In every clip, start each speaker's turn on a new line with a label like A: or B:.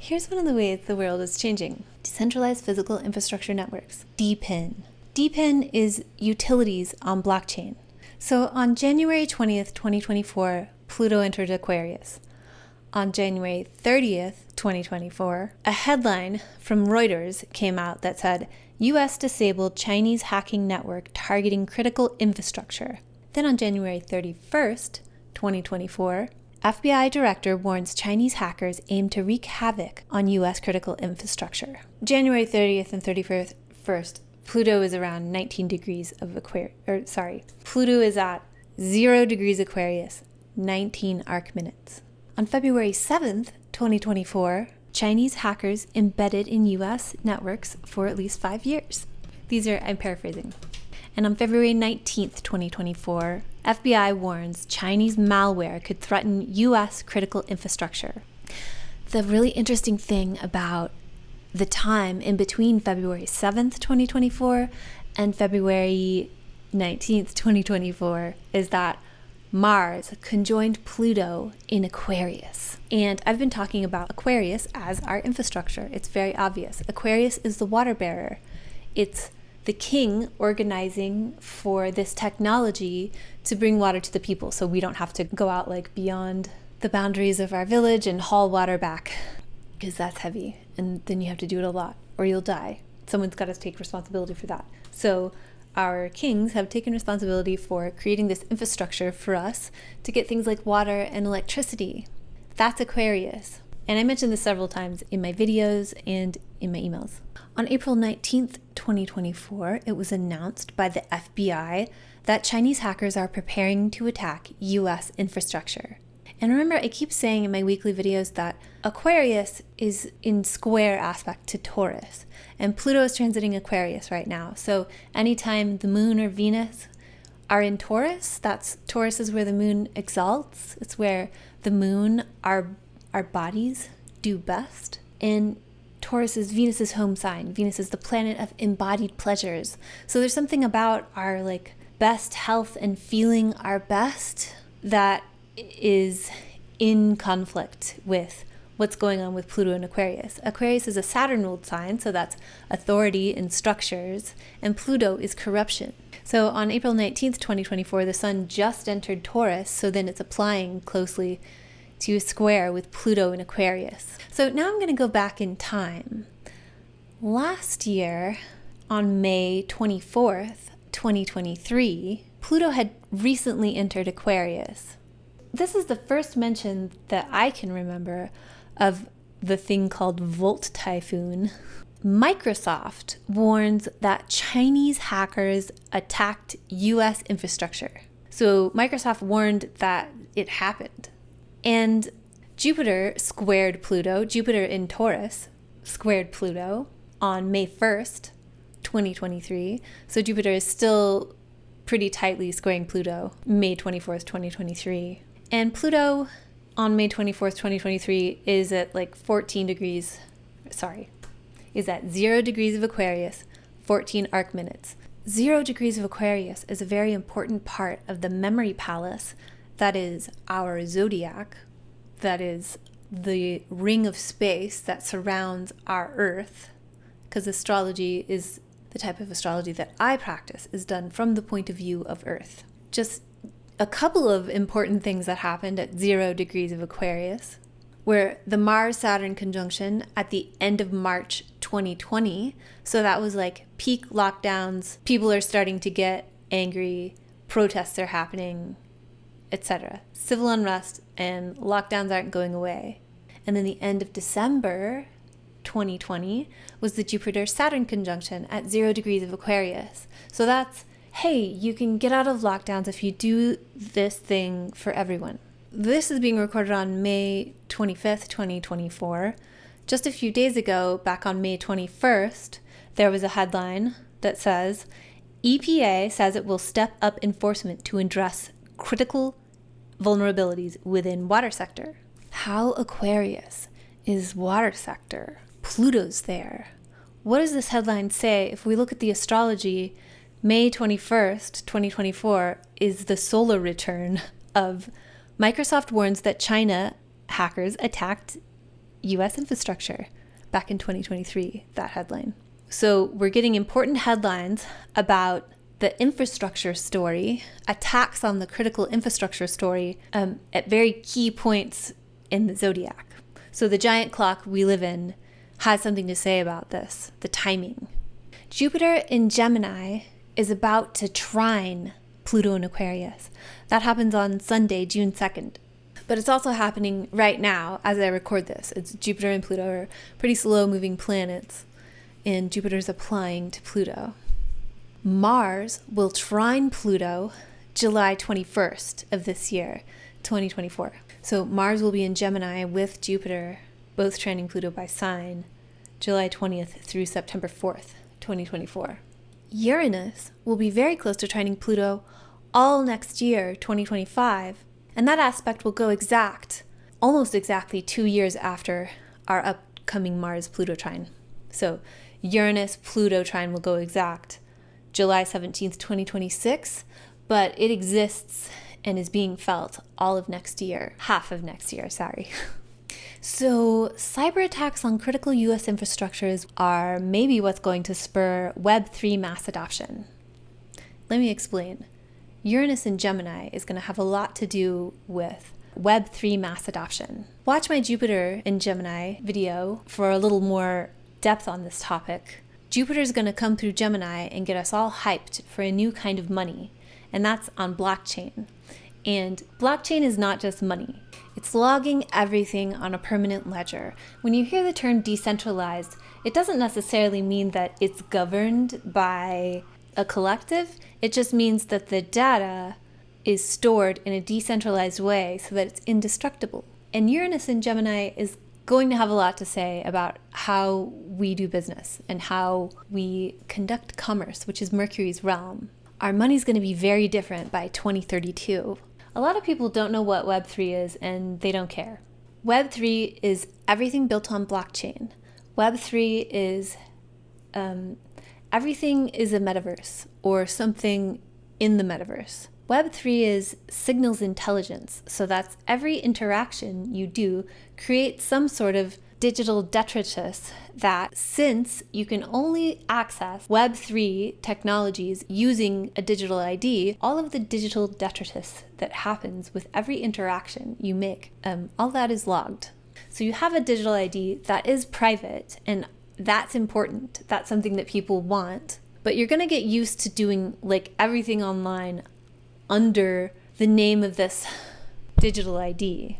A: Here's one of the ways the world is changing. Decentralized physical infrastructure networks, DePIN. DePIN is utilities on blockchain. So on January 20th, 2024, Pluto entered Aquarius. On January 30th, 2024, a headline from Reuters came out that said, U.S. disabled Chinese hacking network targeting critical infrastructure. Then on January 31st, 2024, FBI director warns Chinese hackers aim to wreak havoc on U.S. critical infrastructure. January 30th and 31st, Pluto is around 19 degrees of Aquarius, Pluto is at 0 degrees Aquarius, 19 arc minutes. On February 7th, 2024, Chinese hackers embedded in U.S. networks for at least 5 years. I'm paraphrasing. And on February 19th, 2024, FBI warns Chinese malware could threaten U.S. critical infrastructure. The really interesting thing about the time in between February 7th, 2024 and February 19th, 2024 is that Mars conjoined Pluto in Aquarius. And I've been talking about Aquarius as our infrastructure. It's very obvious. Aquarius is the water bearer. It's the king organizing for this technology to bring water to the people so we don't have to go out beyond the boundaries of our village and haul water back, because that's heavy and then you have to do it a lot or you'll die. Someone's got to take responsibility for that. So our kings have taken responsibility for creating this infrastructure for us to get things like water and electricity. That's Aquarius. And I mentioned this several times in my videos and in my emails. On April 19th, 2024, it was announced by the FBI that Chinese hackers are preparing to attack U.S. infrastructure. And remember, I keep saying in my weekly videos that Aquarius is in square aspect to Taurus, and Pluto is transiting Aquarius right now. So anytime the moon or Venus are in Taurus, Taurus is where the moon exalts. It's where the moon, our bodies do best. And Taurus is Venus's home sign. Venus is the planet of embodied pleasures. So there's something about our best health and feeling our best that is in conflict with what's going on with Pluto and Aquarius. Aquarius is a Saturn ruled sign, so that's authority and structures, and Pluto is corruption. So on April 19th, 2024, the sun just entered Taurus, so then it's applying closely to a square with Pluto in Aquarius. So now I'm going to go back in time. Last year, on May 24th, 2023, Pluto had recently entered Aquarius. This is the first mention that I can remember of the thing called Volt Typhoon. Microsoft warns that Chinese hackers attacked U.S. infrastructure. So Microsoft warned that it happened. And Jupiter squared Pluto, Jupiter in Taurus squared Pluto on May 1st, 2023. So Jupiter is still pretty tightly squaring Pluto, May 24th, 2023. And Pluto on May 24th, 2023 is at is at 0 degrees of Aquarius, 14 arc minutes. 0 degrees of Aquarius is a very important part of the memory palace that is our zodiac, that is the ring of space that surrounds our Earth, because astrology is the type of astrology that I practice is done from the point of view of Earth. Just a couple of important things that happened at 0 degrees of Aquarius were the Mars-Saturn conjunction at the end of March 2020. So that was peak lockdowns. People are starting to get angry. Protests are happening, etc. Civil unrest and lockdowns aren't going away. And then the end of December 2020 was the Jupiter-Saturn conjunction at 0 degrees of Aquarius. So that's, hey, you can get out of lockdowns if you do this thing for everyone. This is being recorded on May 25th, 2024. Just a few days ago, back on May 21st, there was a headline that says, EPA says it will step up enforcement to address critical vulnerabilities within water sector. How Aquarius is water sector? Pluto's there. What does this headline say? If we look at the astrology, May 21st, 2024 is the solar return of Microsoft warns that China hackers attacked US infrastructure back in 2023, that headline. So we're getting important headlines about the infrastructure story, attacks on the critical infrastructure story at very key points in the zodiac. So the giant clock we live in has something to say about this, the timing. Jupiter in Gemini is about to trine Pluto in Aquarius. That happens on Sunday, June 2nd. But it's also happening right now as I record this. It's Jupiter and Pluto are pretty slow-moving planets, and Jupiter's applying to Pluto. Mars will trine Pluto July 21st of this year, 2024. So Mars will be in Gemini with Jupiter, both trining Pluto by sign, July 20th through September 4th, 2024. Uranus will be very close to trining Pluto all next year, 2025, and that aspect will go almost exactly 2 years after our upcoming Mars-Pluto trine. So Uranus-Pluto trine will go exact July 17th, 2026, but it exists and is being felt all of next year, half of next year, sorry. So cyber attacks on critical US infrastructures are maybe what's going to spur web3 mass adoption. Let me explain. Uranus in Gemini is going to have a lot to do with web3 mass adoption. Watch my Jupiter in Gemini video for a little more depth on this topic. Jupiter is going to come through Gemini and get us all hyped for a new kind of money, and that's on blockchain. And blockchain is not just money. It's logging everything on a permanent ledger. When you hear the term decentralized, it doesn't necessarily mean that it's governed by a collective. It just means that the data is stored in a decentralized way so that it's indestructible. And Uranus in Gemini is going to have a lot to say about how we do business and how we conduct commerce, which is Mercury's realm. Our money's going to be very different by 2032. A lot of people don't know what Web3 is, and they don't care. Web3 is everything built on blockchain. Web3 is everything is a metaverse or something in the metaverse. Web3 is signals intelligence, so that's every interaction you do creates some sort of digital detritus that, since you can only access Web3 technologies using a digital ID, all of the digital detritus that happens with every interaction you make, all that is logged. So you have a digital ID that is private, and that's important. That's something that people want. But you're going to get used to doing like everything online under the name of this digital ID.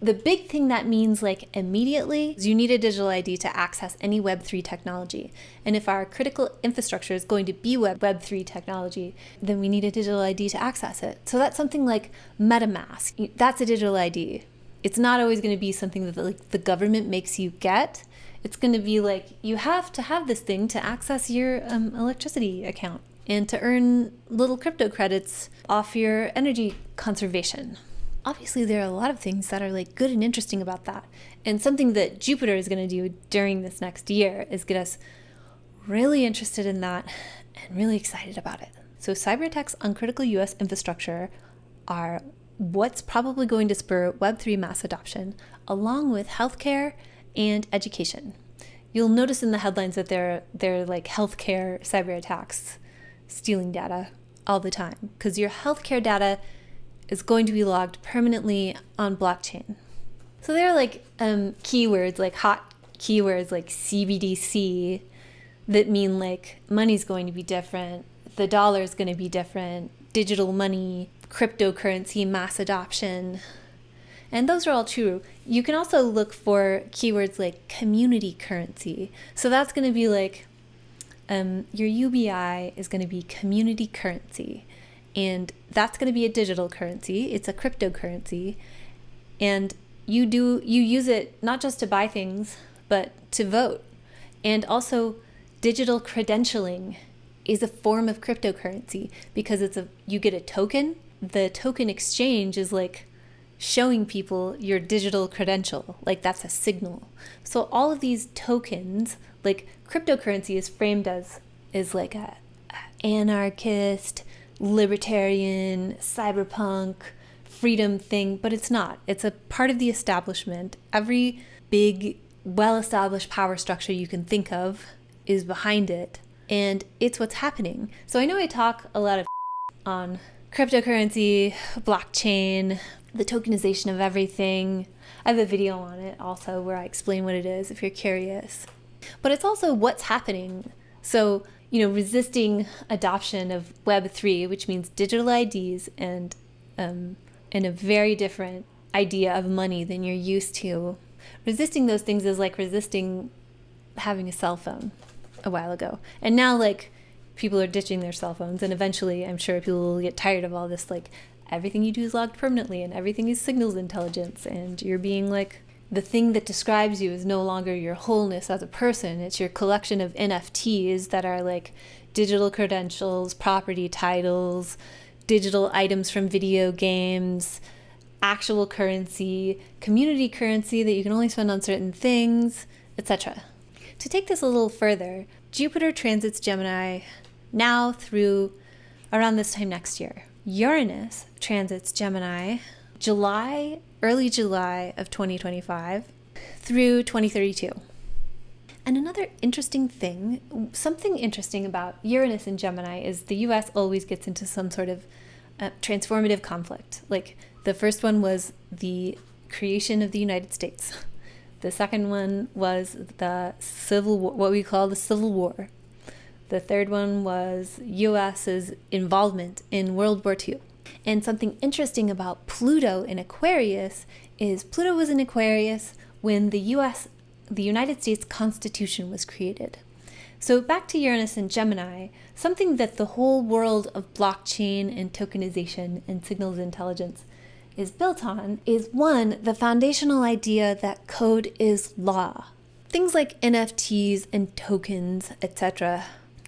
A: The big thing that means like immediately is you need a digital ID to access any Web3 technology. And if our critical infrastructure is going to be Web3 technology, then we need a digital ID to access it. So that's something like MetaMask. That's a digital ID. It's not always going to be something that like the government makes you get. It's going to be like, you have to have this thing to access your electricity account and to earn little crypto credits off your energy conservation. Obviously, there are a lot of things that are like good and interesting about that. And something that Jupiter is going to do during this next year is get us really interested in that and really excited about it. So cyber attacks on critical US infrastructure are what's probably going to spur Web3 mass adoption, along with healthcare and education. You'll notice in the headlines that they're like healthcare cyber attacks stealing data all the time, because your healthcare data is going to be logged permanently on blockchain. So there are like keywords, like hot keywords like CBDC that mean like money's going to be different, the dollar is going to be different, digital money, cryptocurrency, mass adoption. And those are all true. You can also look for keywords like community currency. So that's going to be like your UBI is going to be community currency. And that's going to be a digital currency. It's a cryptocurrency. And you use it not just to buy things, but to vote. And also digital credentialing is a form of cryptocurrency because you get a token. The token exchange is like showing people your digital credential, like that's a signal. So all of these tokens, like cryptocurrency is framed as like a anarchist, libertarian, cyberpunk, freedom thing, but it's not. It's a part of the establishment. Every big well-established power structure you can think of is behind it, and it's what's happening. So I know I talk a lot of on cryptocurrency, blockchain, the tokenization of everything. I have a video on it also where I explain what it is if you're curious. But it's also what's happening. So, resisting adoption of web3, which means digital IDs and a very different idea of money than you're used to. Resisting those things is like resisting having a cell phone a while ago. And now, like, people are ditching their cell phones, and eventually I'm sure people will get tired of all this, like, everything you do is logged permanently and everything is signals intelligence, and you're being like, the thing that describes you is no longer your wholeness as a person. It's your collection of NFTs that are like digital credentials, property titles, digital items from video games, actual currency, community currency that you can only spend on certain things, etc. To take this a little further, Jupiter transits Gemini now through around this time next year. Uranus transits Gemini early July of 2025 through 2032. And another interesting thing, something interesting about Uranus and Gemini is the US always gets into some sort of transformative conflict. Like, the first one was the creation of the United States. The second one was the Civil War, what we call the Civil War. The third one was US's involvement in World War II. And something interesting about Pluto in Aquarius is Pluto was in Aquarius when the United States Constitution was created. So back to Uranus and Gemini, something that the whole world of blockchain and tokenization and signals intelligence is built on is, one, the foundational idea that code is law. Things like NFTs and tokens, etc.,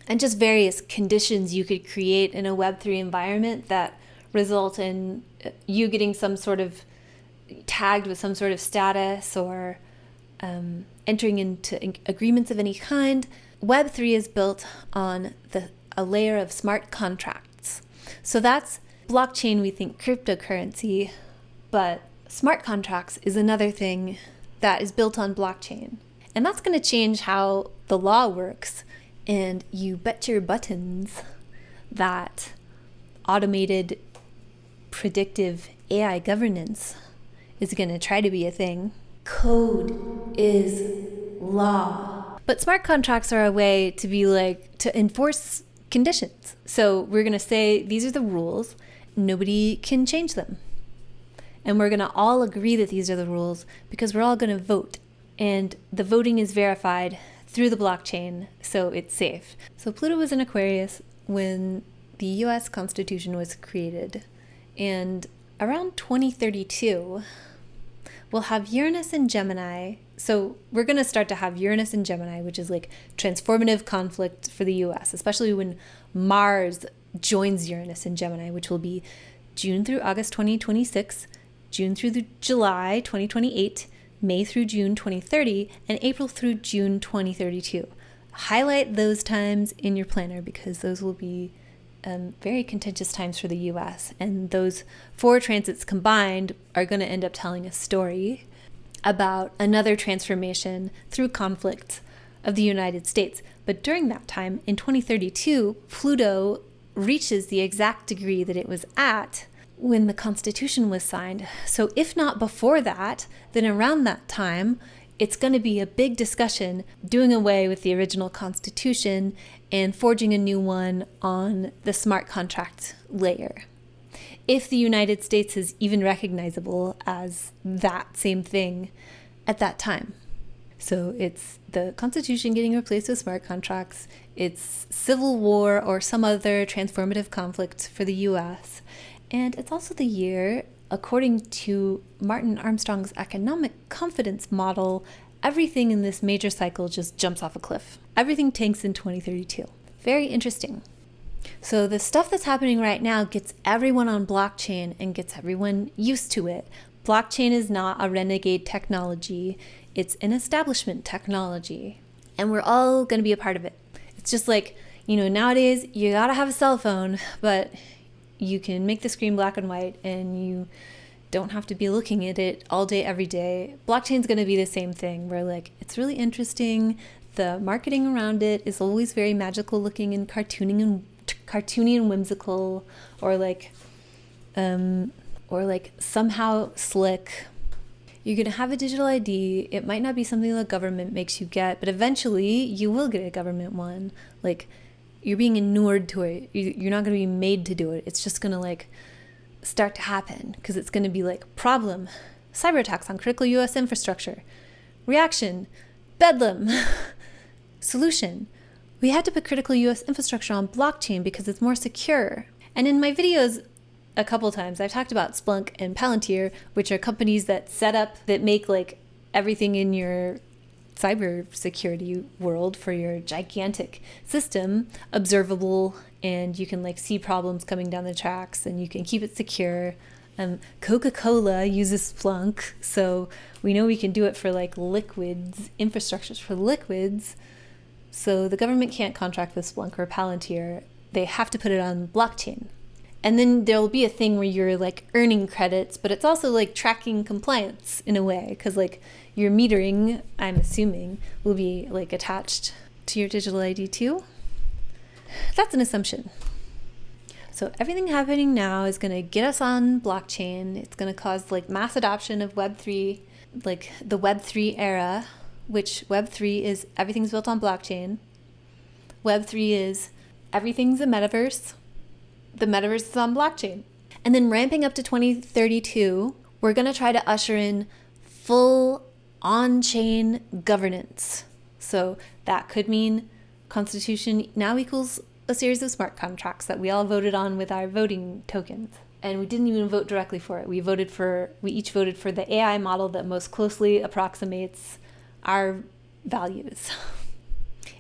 A: and just various conditions you could create in a Web3 environment that result in you getting some sort of tagged with some sort of status or entering into agreements of any kind. Web3 is built on a layer of smart contracts. So that's blockchain, we think cryptocurrency, but smart contracts is another thing that is built on blockchain. And that's going to change how the law works. And you bet your buttons that automated predictive AI governance is going to try to be a thing. Code is law. But smart contracts are a way to be like, to enforce conditions. So we're going to say these are the rules. Nobody can change them. And we're going to all agree that these are the rules because we're all going to vote. And the voting is verified through the blockchain, so it's safe. So Pluto was in Aquarius when the US Constitution was created. And around 2032, we'll have Uranus and Gemini. So we're going to start to have Uranus and Gemini, which is like transformative conflict for the US, especially when Mars joins Uranus and Gemini, which will be June through August 2026, June through July 2028, May through June 2030, and April through June 2032. Highlight those times in your planner because those will be very contentious times for the US. And those 4 transits combined are going to end up telling a story about another transformation through conflict of the United States. But during that time, in 2032, Pluto reaches the exact degree that it was at when the Constitution was signed. So if not before that, then around that time, it's going to be a big discussion doing away with the original Constitution and forging a new one on the smart contract layer. If the United States is even recognizable as that same thing at that time. So it's the Constitution getting replaced with smart contracts, it's civil war or some other transformative conflict for the US, and it's also the year, according to Martin Armstrong's economic confidence model, everything in this major cycle just jumps off a cliff. Everything tanks in 2032. Very interesting. So the stuff that's happening right now gets everyone on blockchain and gets everyone used to it. Blockchain is not a renegade technology. It's an establishment technology. And we're all going to be a part of it. It's just like, nowadays you gotta have a cell phone, but you can make the screen black and white and you don't have to be looking at it all day, every day. Blockchain's going to be the same thing where like it's really interesting. The marketing around it is always very magical looking and cartoony and whimsical, or like somehow slick. You're going to have a digital ID. It might not be something the government makes you get, but eventually you will get a government one. Like, you're being inured to it. You're not going to be made to do it. It's just going to like start to happen because it's going to be like problem, cyber attacks on critical US infrastructure, reaction, bedlam, solution. We had to put critical US infrastructure on blockchain because it's more secure. And in my videos, a couple times I've talked about Splunk and Palantir, which are companies that make like everything in your cybersecurity world for your gigantic system observable, and you can like see problems coming down the tracks and you can keep it secure. Coca-Cola uses Splunk, so we know we can do it for like liquids, infrastructures for liquids. So the government can't contract with Splunk or Palantir. They have to put it on blockchain. And then there'll be a thing where you're like earning credits, but it's also like tracking compliance in a way, because like your metering, I'm assuming, will be like attached to your digital ID too. That's an assumption. So everything happening now is going to get us on blockchain. It's going to cause like mass adoption of web3, like the web3 era, which web3 is everything's built on blockchain. Web3 is everything's a metaverse. The metaverse is on blockchain. And then ramping up to 2032, we're going to try to usher in full on-chain governance. So that could mean Constitution now equals a series of smart contracts that we all voted on with our voting tokens. And we didn't even vote directly for it. We each voted for the AI model that most closely approximates our values.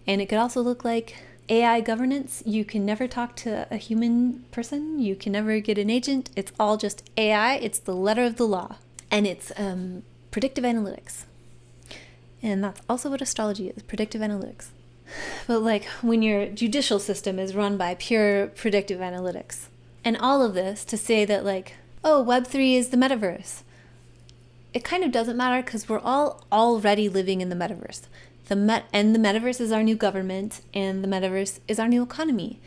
A: And it could also look like AI governance. You can never talk to a human person. You can never get an agent. It's all just AI. It's the letter of the law. And it's predictive analytics. And that's also what astrology is, predictive analytics. But like when your judicial system is run by pure predictive analytics. And all of this to say that like, oh, Web3 is the metaverse. It kind of doesn't matter because we're all already living in the metaverse. And the metaverse is our new government, and the metaverse is our new economy.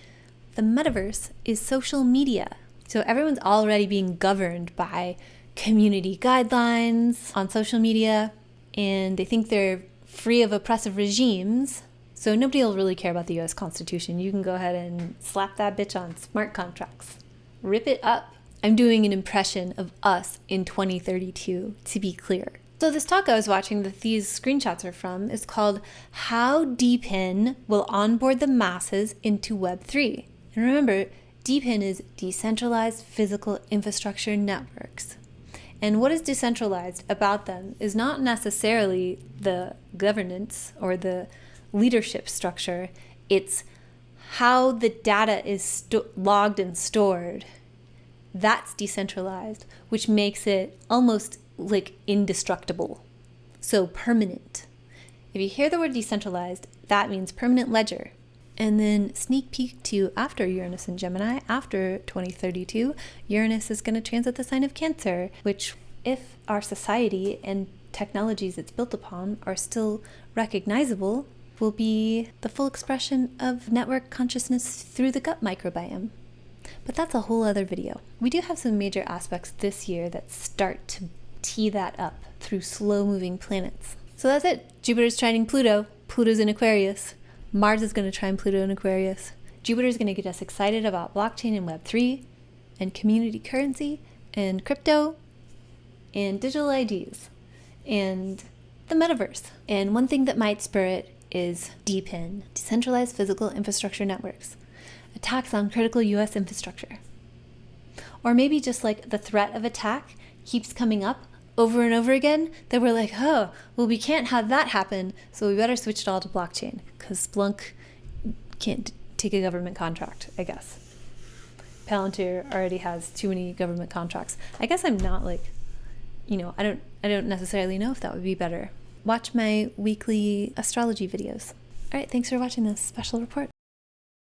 A: The metaverse is social media. So everyone's already being governed by community guidelines on social media, and they think they're free of oppressive regimes. So nobody will really care about the US Constitution. You can go ahead and slap that bitch on smart contracts. Rip it up. I'm doing an impression of us in 2032, to be clear. So this talk I was watching that these screenshots are from is called How DePIN Will Onboard the Masses into Web3. And remember, DePIN is Decentralized Physical Infrastructure Networks. And what is decentralized about them is not necessarily the governance or the leadership structure. It's how the data is logged and stored. That's decentralized, which makes it almost like indestructible. So permanent. If you hear the word decentralized, that means permanent ledger. And then sneak peek to after Uranus and Gemini, after 2032, Uranus is going to transit the sign of Cancer, which if our society and technologies it's built upon are still recognizable, will be the full expression of network consciousness through the gut microbiome. But that's a whole other video. We do have some major aspects this year that start to tee that up through slow-moving planets. So that's it. Jupiter's trining Pluto. Pluto's in Aquarius. Mars is going to trine Pluto in Aquarius. Jupiter's going to get us excited about blockchain and Web3 and community currency and crypto and digital IDs and the metaverse. And one thing that might spur it is DePIN, Decentralized Physical Infrastructure Networks, attacks on critical US infrastructure. Or maybe just like the threat of attack keeps coming up over and over again, that we're like, oh, well, we can't have that happen, so we better switch it all to blockchain, because Splunk can't take a government contract, I guess. Palantir already has too many government contracts. I guess I'm not like, I don't necessarily know if that would be better. Watch my weekly astrology videos. All right, thanks for watching this special report.